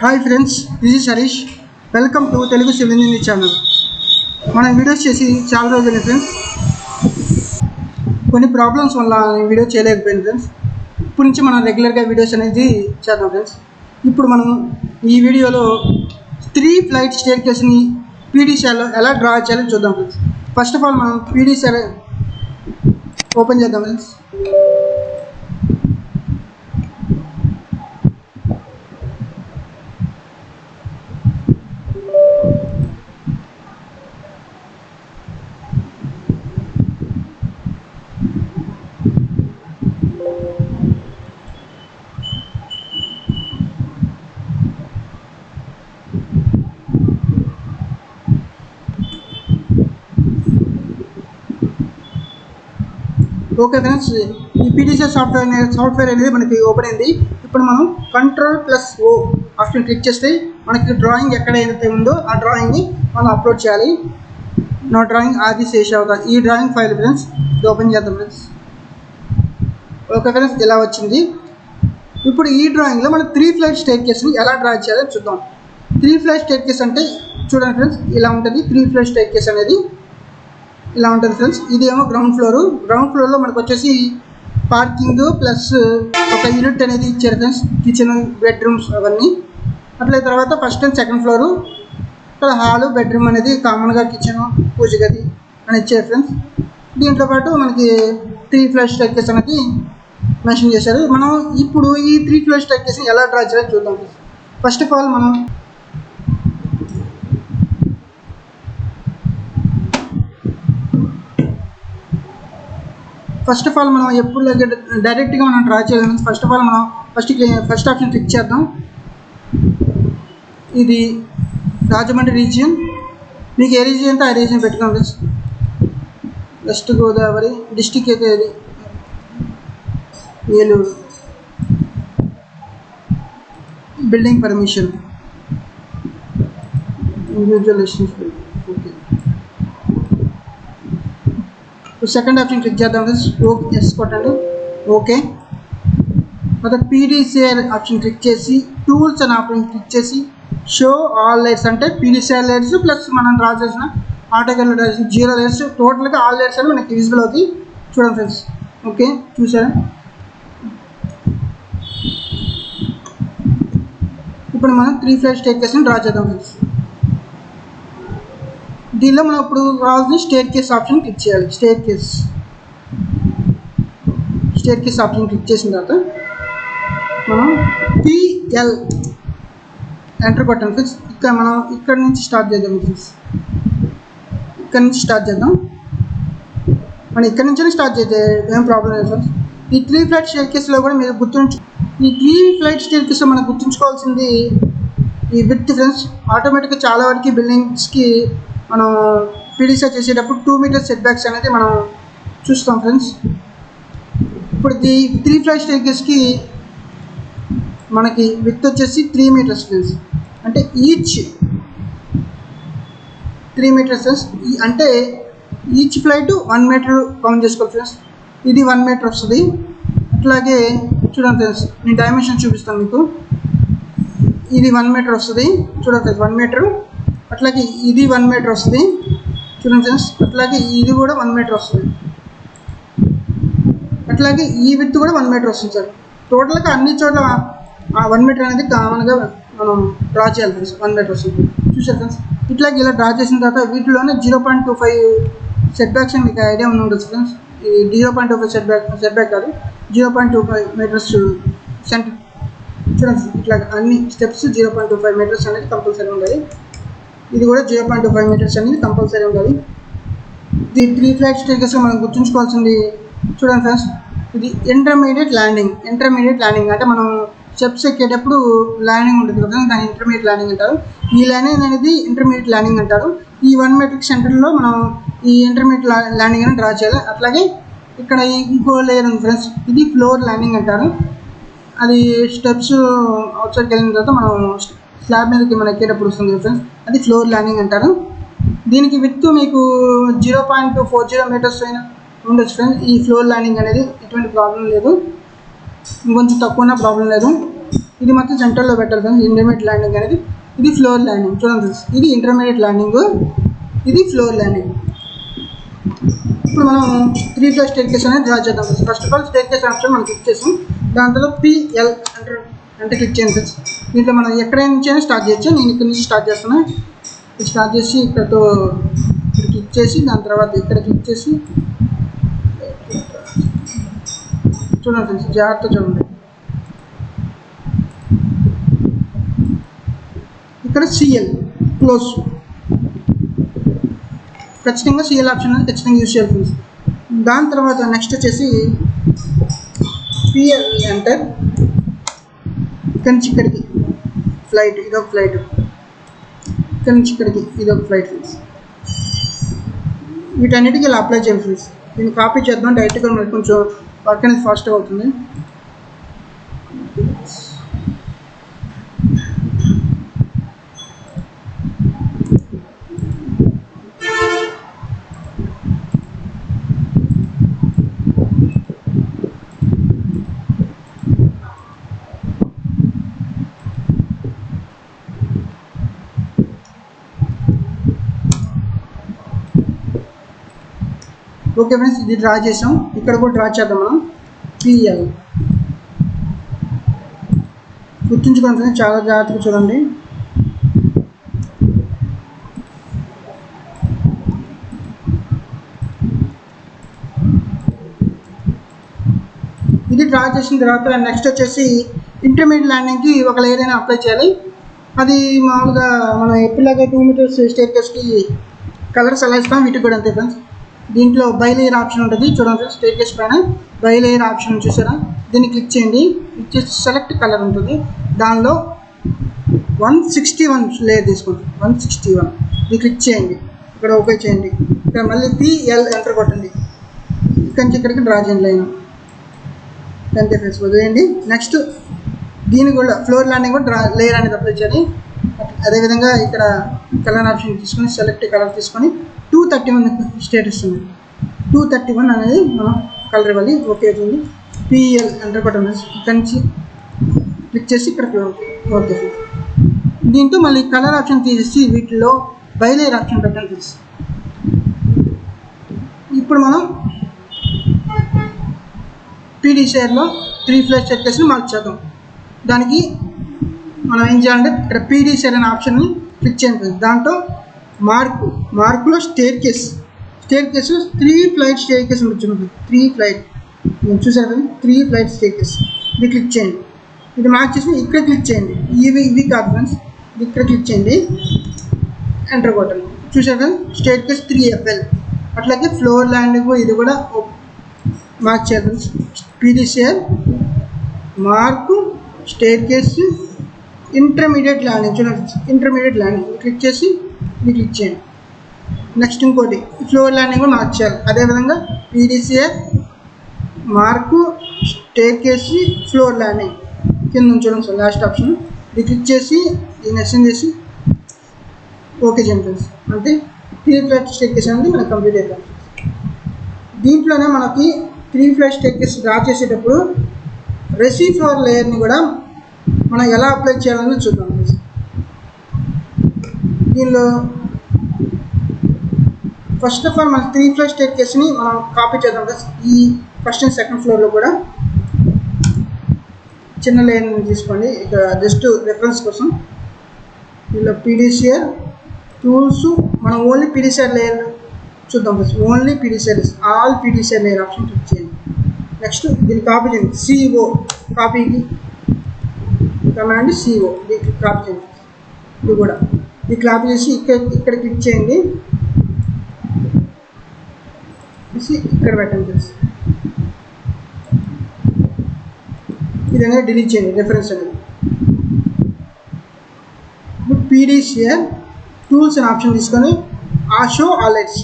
Hi friends, this is Harish. Welcome to Telugu civil engineering channel. మన videos చేసి చాలా రోజులు ఫ్రెండ్స్. కొన్ని ప్రాబ్లమ్స్ వల్ల వీడియో చేయలేకపోయింది ఫ్రెండ్స్. ఇప్పటి నుంచి మనం రెగ్యులర్గా వీడియోస్ అనేది చేద్దాం ఫ్రెండ్స్. ఇప్పుడు మనం ఈ వీడియోలో 3 ఫ్లైట్ స్టేర్ కేస్ని పీడీసీఆర్లో ఎలా డ్రా చేయాలో చూద్దాం ఫ్రెండ్స్. ఫస్ట్ ఆఫ్ ఆల్ మనం పీడీసీఆర్ ఓపెన్ చేద్దాం ఫ్రెండ్స్. ఓకే ఫ్రెండ్స్, ఈ పీడీసీఆర్ సాఫ్ట్వేర్ అనేది మనకి ఓపెన్ అయింది. ఇప్పుడు మనం Ctrl+O ఆప్షన్ క్లిక్ చేస్తే మనకి డ్రాయింగ్ ఎక్కడైతే ఉందో ఆ డ్రాయింగ్ని మనం అప్లోడ్ చేయాలి. నా డ్రాయింగ్ ఆది శేషావత, ఈ డ్రాయింగ్ ఫైల్ ఫ్రెండ్స్. ఇది ఓపెన్ చేద్దాం ఫ్రెండ్స్. ఓకే ఫ్రెండ్స్, ఇలా వచ్చింది. ఇప్పుడు ఈ డ్రాయింగ్లో మనం 3 ఫ్లైట్ స్టేర్ కేస్ని ఎలా డ్రా చేయాలో చూద్దాం. 3 ఫ్లైట్ స్టేర్ కేస్ అంటే చూడండి ఫ్రెండ్స్, ఇలా ఉంటుంది. 3 ఫ్లైట్ స్టేర్ కేస్ అనేది ఇలా ఉంటుంది ఫ్రెండ్స్. ఇదేమో గ్రౌండ్ ఫ్లోర్లో మనకు వచ్చేసి పార్కింగ్ ప్లస్ ఒక యూనిట్ అనేది ఇచ్చారు ఫ్రెండ్స్. కిచెన్, బెడ్రూమ్స్ అవన్నీ. అట్లా తర్వాత ఫస్ట్ అండ్ సెకండ్ ఫ్లోరు, ఇక్కడ హాలు, బెడ్రూమ్ అనేది కామన్గా కిచెన్, పూజ గది అని ఇచ్చారు ఫ్రెండ్స్. దీంట్లో పాటు మనకి 3 ఫ్లైట్ స్టేర్ కేస్ అనేది మెన్షన్ చేశారు. మనం ఇప్పుడు ఈ 3 ఫ్లైట్ స్టేర్ కేస్ని ఎలా డ్రా చేయాలో చూద్దాం ఫ్రెండ్స్. ఫస్ట్ ఆఫ్ ఆల్ మనం ఎప్పుడు డైరెక్ట్గా మనం డ్రా చేయాలి. ఫస్ట్ ఆఫ్ ఆల్ మనం ఫస్ట్ ఆప్షన్ క్లిక్ చేద్దాం. ఇది రాజమండ్రి రీజియన్. మీకు ఏ రీజియన్ ఆ రీజియన్ పెట్టుకోండి ఫ్రెండ్స్. వెస్ట్ గోదావరి డిస్టిక్ అయితే ఇది Eluru. Building permission, individual residence. Okay, second option click చేద్దాం ఫ్రెండ్స్. ఎస్ కొట్టండి. ఓకే, తర్వాత పీడీసీఆర్ ఆప్షన్ క్లిక్ చేసి టూల్స్ అనే ఆప్షన్ క్లిక్ చేసి షో ఆల్ లేయర్స్ అంటే పీడీసీఆర్ లేయర్స్ ప్లస్ మనం డ్రా చేసిన ఆటోకల్ 0 లేయర్స్, టోటల్గా ఆల్ లేయర్స్ అని మనకి విజిబుల్ అవుతాయి. చూడండి ఫ్రెండ్స్. ఓకే, చూసారా? ఇప్పుడు మనం 3 ఫ్లైట్ స్టేర్ కేస్ని డ్రా చేద్దాం ఫ్రెండ్స్. దీనిలో మనం ఇప్పుడు రావాల్సిన స్టేర్ కేస్ ఆప్షన్ క్లిక్ చేయాలి. స్టేర్ కేస్ ఆప్షన్ క్లిక్ చేసిన తర్వాత మనం PL ఎంటర్ కొట్టాం ఫ్రెండ్స్. మనం ఇక్కడ నుంచి స్టార్ట్ చేద్దాం ఫ్రెండ్స్. మనం ఇక్కడ నుంచి స్టార్ట్ చేస్తే ఏం ప్రాబ్లం లేదు ఫ్రెండ్స్. ఈ 3 ఫ్లైట్ స్టేర్ కేస్లో కూడా మీరు ఈ 3 ఫ్లైట్ స్టేర్ కేస్లో మనం గుర్తుంచుకోవాల్సింది ఈ విడ్త్ ఫ్రెండ్స్. ఆటోమేటిక్గా చాలా వరకు బిల్డింగ్స్కి మనం పీడీసీఆర్ చేసేటప్పుడు 2 మీటర్స్ సెట్ బ్యాక్స్ అనేది మనం చూస్తాం ఫ్రెండ్స్. ఇప్పుడు ఈ 3 ఫ్లైట్ స్టేర్ కేస్కి మనకి విడ్త్ వచ్చేసి 3 మీటర్స్ ఫ్రెండ్స్. అంటే ఈచ్ 3 మీటర్స్ ఫ్రెండ్స్. అంటే ఈచ్ ఫ్లైట్ 1 మీటర్ కౌంట్ చేసుకోవాలి ఫ్రెండ్స్. ఇది 1 మీటర్ వస్తుంది. అట్లాగే చూడండి ఫ్రెండ్స్, నేను డైమెన్షన్ చూపిస్తాను మీకు. ఇది 1 మీటర్ వస్తుంది. చూడండి ఫ్రెండ్స్, 1 మీటర్. అట్లాగే ఇది 1 మీటర్ వస్తుంది. చూడండి ఫ్రెండ్స్, అట్లాగే ఇది కూడా 1 మీటర్ వస్తుంది. అట్లాగే ఈ విడ్త్ కూడా 1 మీటర్ వస్తుంది సార్. టోటల్గా అన్ని చోట్ల 1 మీటర్ అనేది కామన్గా మనం డ్రా చేయాలి ఫ్రెండ్స్. 1 మీటర్ వస్తుంది. చూసారు ఫ్రెండ్స్, ఇట్లాగే ఇలా డ్రా చేసిన తర్వాత వీటిలోనే 0.25 సెట్ బ్యాక్స్ అని మీకు ఐడియా ఉండొచ్చు ఫ్రెండ్స్. ఈ 0.25 సెట్ బ్యాక్ కాదు, 0.25 మీటర్స్ సెంటర్. చూడండి, ఇట్లా అన్ని స్టెప్స్ 0.25 మీటర్స్ అనేది కంపల్సరీ ఉండాలి. ఇది కూడా 0.25 మీటర్స్ అనేది కంపల్సరీ ఉండాలి. ఈ 3 ఫ్లైట్ స్టేర్ కేస్ మనం గుర్తుంచుకోవాల్సింది చూడండి ఫ్రెండ్స్. ఇది ఇంటర్మీడియట్ ల్యాండింగ్ అంటే మనం స్టెప్స్ ఎక్కేటప్పుడు ల్యాండింగ్ ఉంటుంది కదా, దాన్ని ఇంటర్మీడియట్ ల్యాండింగ్ అంటారు. ఈ ల్యాండింగ్ అనేది ఇంటర్మీడియట్ ల్యాండింగ్ అంటారు. ఈ 1 మీటర్ సెంటర్లో మనం ఈ ఇంటర్మీడియట్ ల్యాండింగ్ అని డ్రా చేయాలి. అట్లాగే ఇక్కడ ఇంకో లేయర్ ఉంది ఫ్రెండ్స్, ఇది ఫ్లోర్ ల్యాండింగ్ అంటారు. అది స్టెప్స్ అవుట్ సైడ్కి వెళ్ళిన తర్వాత మనం స్లాబ్ మీదకి మనం ఎక్కేటప్పుడు వస్తుంది ఫ్రెండ్స్, అది ఫ్లోర్ ల్యాండింగ్ అంటారు. దీనికి విడ్త్ మీకు 0.40 మీటర్స్ అయినా ఉండొచ్చు ఫ్రెండ్స్. ఈ ఫ్లోర్ ల్యాండింగ్ అనేది ఎటువంటి ప్రాబ్లం లేదు, ఇంకొంచెం తక్కువ ప్రాబ్లం లేదు. ఇది మాత్రం సెంటర్లో పెట్టాలి ఫ్రెండ్స్. ఇంటర్మీడియట్ ల్యాండింగ్ అనేది ఇది ఫ్లోర్ ల్యాండింగ్. చూడండి ఫ్రెండ్స్, ఇది ఇంటర్మీడియట్ ల్యాండింగ్, ఇది ఫ్లోర్ ల్యాండింగ్. ఇప్పుడు మనం 3 ఫ్లోర్ స్టేర్ కేస్ అనేది డ్రా చేద్దాం friends. First of all staircase option మనం క్లిక్ చేసాం. దాంట్లో పిఎల్ అంటే క్లిక్ చేయండి ఫ్రెండ్స్. దీంట్లో మనం ఎక్కడ నుంచి స్టార్ట్ చేయొచ్చు. నేను ఇక్కడ నుంచి స్టార్ట్ చేస్తాను. స్టార్ట్ చేసి ఇక్కడతో ఇక్కడ క్లిక్ చేసి దాని తర్వాత ఇక్కడ క్లిక్ చేసి చూడండి ఫ్రెండ్స్, జాగ్రత్త చూడండి. ఇక్కడ సిఎల్ క్లోజ్, ఖచ్చితంగా సిఎల్ ఆప్షన్ అనేది ఖచ్చితంగా యూజ్ చేయాలి ఫ్రెండ్స్. దాని తర్వాత నెక్స్ట్ వచ్చేసి పిఎల్ ఎంటర్. ఇక్కడి నుంచి ఇక్కడికి ఫ్లైట్, ఇదొక ఫ్లైట్. ఇక్కడి నుంచి ఇక్కడికి ఇదొక ఫ్లైట్ ఫ్రెండ్స్. వీటన్నిటికీ ఇలా అప్లై చేయాలి ఫ్రెండ్స్. దీన్ని కాపీ చేద్దాం డైరెక్ట్గా, మనకి కొంచెం వర్క్ అనేది ఫాస్ట్గా అవుతుంది. ఓకే ఫ్రెండ్స్, ఇది డ్రా చేసాం. ఇక్కడ కూడా డ్రా చేద్దాం మనం. పిఎల్ గుర్తుంచుకోండి ఫ్రెండ్స్, చాలా జాగ్రత్తగా చూడండి. ఇది డ్రా చేసిన తర్వాత నెక్స్ట్ వచ్చేసి ఇంటర్మీడియట్ ల్యాండింగ్కి ఒక లేయర్ అయినా అప్లై చేయాలి. అది మామూలుగా మనం ఎప్పుడులాగా 2 మీటర్స్ స్టేర్ కేస్కి కలర్స్ ఎలా ఇస్తాం, వీటికి కూడా అంతే ఫ్రెండ్స్. దీంట్లో బై లేయర్ ఆప్షన్ ఉంటుంది చూడండి. స్టేర్ కేస్ పైన బై లేయర్ ఆప్షన్ చూసారా, దీన్ని క్లిక్ చేయండి. క్లిక్ చేసి సెలెక్ట్ కలర్ ఉంటుంది. దానిలో 161 లేయర్ తీసుకోండి. 161 ఇది క్లిక్ చేయండి. ఇక్కడ ఓకే చేయండి. ఇక్కడ మళ్ళీ పిఎల్ ఎంటర్ కొట్టండి. ఇక్కడి నుంచి ఇక్కడికి డ్రా చేయండి లైన్. అంతే ఫ్రెండ్స్, వదిలేయండి. నెక్స్ట్ దీన్ని కూడా ఫ్లోర్ ల్యాండింగ్ కూడా లేయర్ అనేది అప్లై చేయాలి. అదేవిధంగా ఇక్కడ కలర్ ఆప్షన్ తీసుకొని సెలెక్ట్ కలర్ తీసుకొని 231 స్టేటస్ ఉంది. 231 అనేది మనం కలర్ ఇవ్వాలి. ఓకే అవుతుంది. పిఎల్ ఎంటర్ కొట్టండి. ఇక్కడి నుంచి క్లిక్ చేసి ఇక్కడ ఓకే. దీంతో మళ్ళీ కలర్ ఆప్షన్ తీసేసి వీటిలో బై లేయర్ ఆప్షన్ పెట్టండి. ఇప్పుడు మనం పీడీసీఆర్లో 3 ఫ్లోర్ స్టేర్ కేస్ని మార్చేద్దాం. దానికి మనం ఏం చేయాలంటే ఇక్కడ పీడీసీఆర్ అనే ఆప్షన్ని క్లిక్ చేయండి. దాంట్లో మార్కులో staircase 3 flight staircase ఉంటుంది. 3 ఫ్లైట్ చూసారు కదా, 3 ఫ్లైట్ స్టేర్ కేస్. ఇది క్లిక్ చేయండి. ఇది మార్క్ చేసి ఇక్కడ క్లిక్ చేయండి. ఇవి కాదు ఫ్రెండ్స్, ఇది ఇక్కడ క్లిక్ చేయండి. ఎంటర్ కొట్టండి. చూసారు కదా, స్టేర్ కేస్ 3FL. అట్లాగే ఫ్లోర్ ల్యాండింగ్ ఇది కూడా మార్క్ చేయాలి. PDCR mark staircase intermediate landing చూడండి. ఇంటర్మీడియట్ ల్యాండింగ్ క్లిక్ చేసి ఇది క్లిక్ చేయండి. నెక్స్ట్ ఇంకోటి ఫ్లోర్ ల్యాండింగ్ కూడా మార్చాలి. అదేవిధంగా పీడీసీఆర్ మార్కు స్టేర్ కేసి ఫ్లోర్ ల్యాండింగ్ కింద ఉంచడం సార్ లాస్ట్ ఆప్షన్. ఇది క్లిక్ చేసి దీన్ని ఎక్స్టెండ్ చేసి ఓకే చేయండి ఫ్రెండ్స్. అంటే 3 ఫ్లైట్ స్టేర్ కేస్ అనేది మనకు కంప్లీట్ అయిపోయింది. దీంట్లోనే మనకి 3 ఫ్లైట్ స్టేర్ కేస్ డ్రా చేసేటప్పుడు రెసిఫ్లోర్ లేయర్ని కూడా మనం ఎలా అప్లై చేయాలని చూద్దాం. దీనిలో ఫస్ట్ ఆఫ్ ఆల్ మన 3 ఫ్లోర్ స్టేర్ కేస్ని మనం కాపీ చేద్దాం. ఈ ఫస్ట్ అండ్ సెకండ్ ఫ్లోర్లో కూడా చిన్న లేయర్ని తీసుకోండి. ఇక్కడ జస్ట్ రెఫరెన్స్ కోసం దీనిలో పీడీసీఆర్ టూల్స్ మనం ఓన్లీ పీడీసీఆర్ లేయర్ చూద్దాం. Only PDCR all PDCR layer option click చేయండి. నెక్స్ట్ దీన్ని కాపీ చేయండి. సిఓ కాపీకి కమాండ్ సిఓ దీనికి కాపీ చేయండి. ఇది కూడా ఇది కాపీ చేసి ఇక్కడ క్లిక్ చేయండి. ఇక్కడ పెట్టండి. ఇది అనేది డిలీట్ చేయండి రిఫరెన్స్ అనేది. ఇప్పుడు పీడీసీఆర్ టూల్స్ అనే ఆప్షన్ తీసుకొని ఆ షో ఆల్రెడీ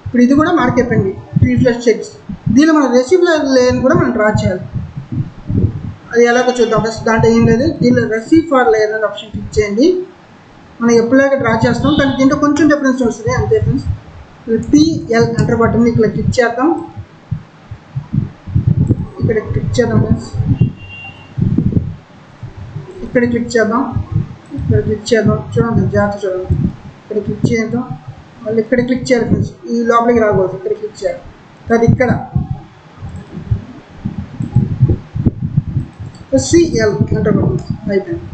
ఇప్పుడు ఇది కూడా మార్క్ అయిపోయింది. 3 ఫ్లైట్ చెక్స్ దీనిలో మన రెసిఫ్లోర్ లేయర్ని కూడా మనం డ్రా చేయాలి. అది ఎలాగో చూద్దాం. దాంట్లో ఏం లేదు. దీనిలో రెసిఫ్లోర్ లేయర్ అనే ఆప్షన్ క్లిక్ చేయండి. మనం ఎప్పుడైనా డ్రా చేస్తాం కానీ దీంట్లో కొంచెం డిఫరెన్స్ వస్తుంది అంతే ఫ్రెండ్స్. పిఎల్ ఎంటర్ బటన్ ఇక్కడ క్లిక్ చేద్దాం. ఇక్కడ క్లిక్ చేద్దాం ఫ్రెండ్స్. ఇక్కడ క్లిక్ చేద్దాం, చూడండి జాగ్రత్త చూడండి, ఇక్కడ క్లిక్ చేద్దాం, మళ్ళీ ఇక్కడ క్లిక్ చేయాలి ఫ్రెండ్స్, ఈ లోపలికి రాకూడదు, ఇక్కడ క్లిక్ చేయాలి. అది ఇక్కడ సిఎల్ అంటే అయిపోయింది.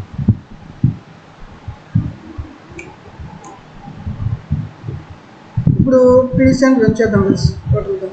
ఇప్పుడు పీడిసెంట్ రన్ చేద్దాం ఫ్రెండ్స్. టోటల్గా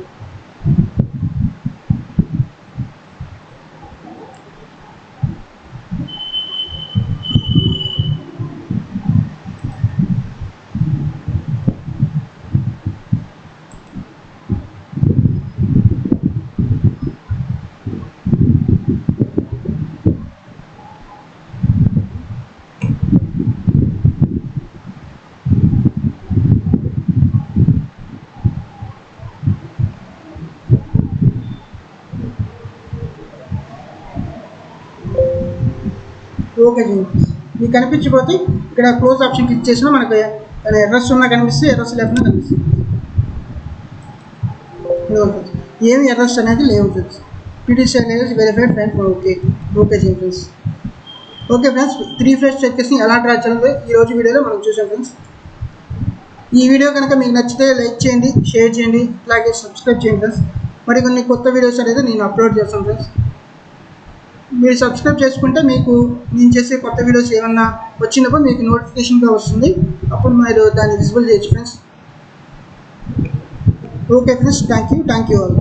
ఓకే చేయండి. మీకు కనిపించకపోతే ఇక్కడ క్లోజ్ ఆప్షన్ క్లిక్ చేసినా మనకు ఎర్రర్స్ ఉన్నా కనిపిస్తే, ఎర్రర్స్ లేకుండా కనిపిస్తుంది. ఏమి ఎర్రర్స్ అనేది లేవు friends. PDCL verified friends. Okay చేయండి ఫ్రెండ్స్. ఓకే ఫ్రెండ్స్, 3 ఫేజ్ చెక్స్ని ఎలా డ్రా చేయాలో ఈరోజు వీడియోలో మనం చూసాం ఫ్రెండ్స్. ఈ వీడియో కనుక మీకు నచ్చితే లైక్ చేయండి, షేర్ చేయండి, అలాగే సబ్స్క్రైబ్ చేయండి ఫ్రెండ్స్. మరికొన్ని కొత్త వీడియోస్ అనేది నేను అప్లోడ్ చేస్తాను ఫ్రెండ్స్. మీరు సబ్స్క్రైబ్ చేసుకుంటే మీకు నేను చేసే కొత్త వీడియోస్ ఏమన్నా వచ్చినప్పుడు మీకు నోటిఫికేషన్గా వస్తుంది, అప్పుడు మీరు దాన్ని విజిబుల్ చేయొచ్చు friends. Okay friends, thank you all.